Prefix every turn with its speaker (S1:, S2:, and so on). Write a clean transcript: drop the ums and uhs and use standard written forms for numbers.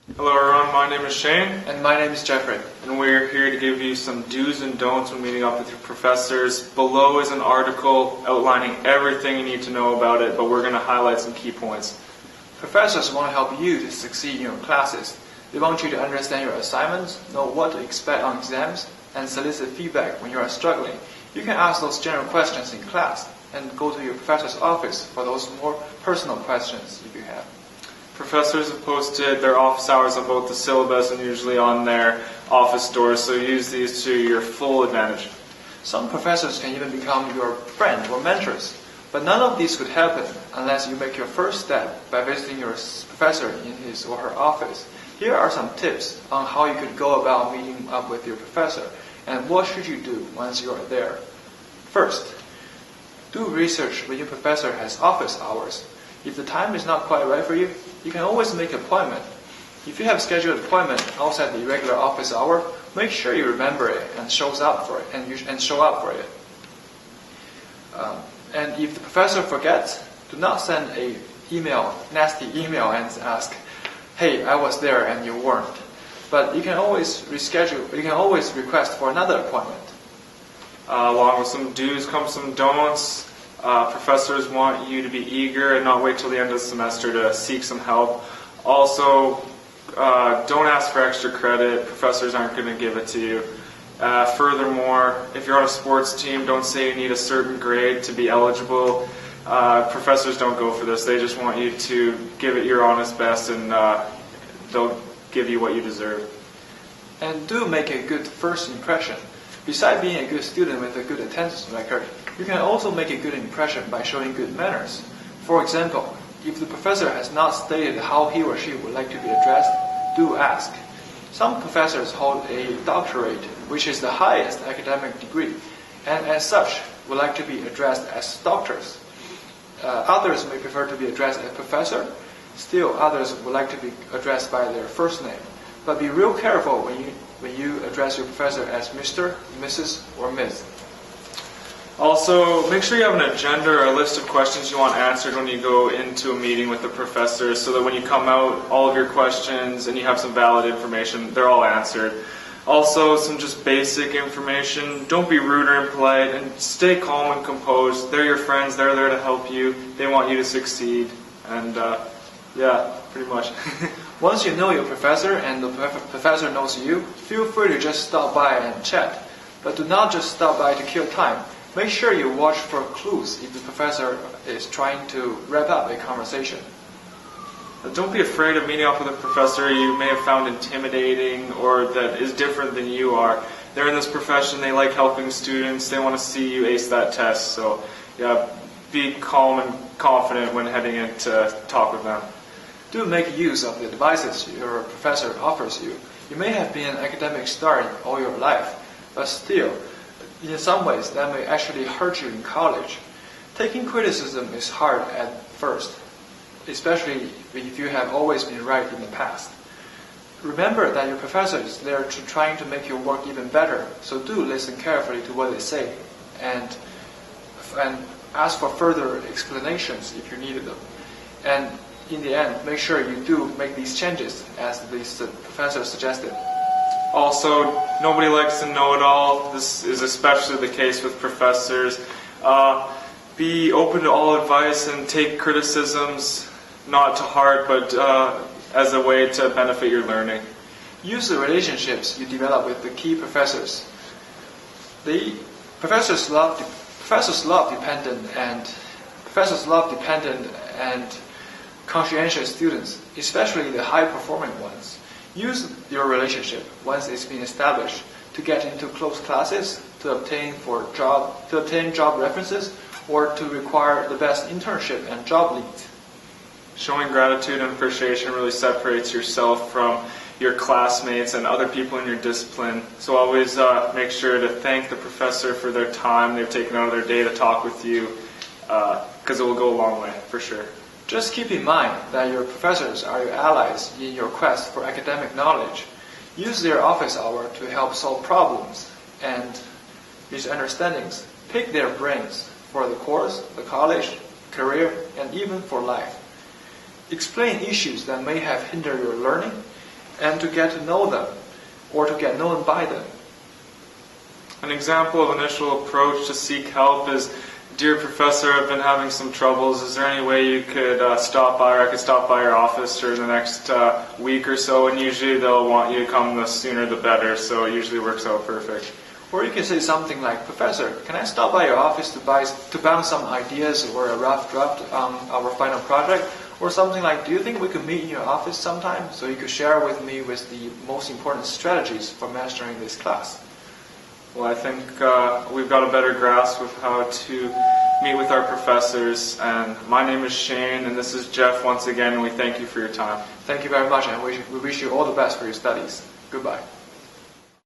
S1: Hello everyone, my name is Shane,
S2: And my name is Jeffrey.
S1: and we're here to give you some do's and don'ts when meeting up with your professors. Below is an article outlining everything you need to know about it, but we're going to highlight some key points.
S2: Professors want to help you to succeed in your classes. They want you to understand your assignments, know what to expect on exams, and solicit feedback when you are struggling. You can ask those general questions in class and go to your professor's office for those more personal questions if you have.
S1: Professors have posted their office hours on both the syllabus and usually on their office doors, so use these to your full advantage.
S2: Some professors can even become your friend or mentors, but none of these could happen unless you make your first step by visiting your professor in his or her office. Here are some tips on how you could go about meeting up with your professor and what should you do once you are there. First, do research when your professor has office hours. If the time is not quite right for you, you can always make an appointment. If you have scheduled an appointment outside the regular office hour, make sure you remember it and show up for it. And if the professor forgets, do not send a nasty email and ask, "Hey, I was there and you weren't." But you can always reschedule. You can always request for another appointment.
S1: Along with some do's come some don'ts. Professors want you to be eager and not wait till the end of the semester to seek some help. Also, don't ask for extra credit. Professors aren't going to give it to you. Furthermore, if you're on a sports team, don't say you need a certain grade to be eligible. Professors don't go for this. They just want you to give it your honest best, and they'll give you what you deserve.
S2: And do make a good first impression. Besides being a good student with a good attendance record, you can also make a good impression by showing good manners. For example, if the professor has not stated how he or she would like to be addressed, do ask. Some professors hold a doctorate, which is the highest academic degree, and as such would like to be addressed as doctors. Others may prefer to be addressed as professor. Still, others would like to be addressed by their first name. But be real careful when you address your professor as Mr., Mrs., or Ms.
S1: Also, make sure you have an agenda or a list of questions you want answered when you go into a meeting with the professor, so that when you come out, all of your questions and you have some valid information, they're all answered. Also, some just basic information. Don't be rude or impolite, and stay calm and composed. They're your friends. They're there to help you. They want you to succeed. And, yeah, pretty much.
S2: Once you know your professor and the professor knows you, feel free to just stop by and chat. But do not just stop by to kill time. Make sure you watch for clues if the professor is trying to wrap up a conversation.
S1: Don't be afraid of meeting up with a professor you may have found intimidating or that is different than you are. They're in this profession, they like helping students, they want to see you ace that test. So, yeah, be calm and confident when heading in to talk with them.
S2: Do make use of the advices your professor offers you. You may have been an academic star all your life, but still, in some ways, that may actually hurt you in college. Taking criticism is hard at first, especially if you have always been right in the past. Remember that your professor is there trying to make your work even better, so do listen carefully to what they say and ask for further explanations if you needed them. And in the end, make sure you do make these changes as the professor suggested.
S1: Also, nobody likes to know it all. This is especially the case with professors. Be open to all advice and take criticisms not to heart, but as a way to benefit your learning.
S2: Use the relationships you develop with the key professors. Professors love dependent and conscientious students, especially the high-performing ones. Use your relationship once it's been established to get into close classes, to obtain job references, or to require the best internship and job leads.
S1: Showing gratitude and appreciation really separates yourself from your classmates and other people in your discipline. So always make sure to thank the professor for their time they've taken out of their day to talk with you, because it will go a long way, for sure.
S2: Just keep in mind that your professors are your allies in your quest for academic knowledge. Use their office hour to help solve problems and misunderstandings. Pick their brains for the course, the college, career, and even for life. Explain issues that may have hindered your learning and to get to know them or to get known by them.
S1: An example of initial approach to seek help is, "Dear professor, I've been having some troubles. Is there any way you could stop by, or I could stop by your office during the next week or so?" And usually they'll want you to come the sooner the better, so it usually works out perfect.
S2: Or you can say something like, "Professor, can I stop by your office to bounce some ideas or a rough draft on our final project?" Or something like, "Do you think we could meet in your office sometime so you could share with me with the most important strategies for mastering this class?"
S1: Well, I think we've got a better grasp of how to meet with our professors. And my name is Shane, and this is Jeff once again, and we thank you for your time.
S2: Thank you very much, and we wish you all the best for your studies. Goodbye.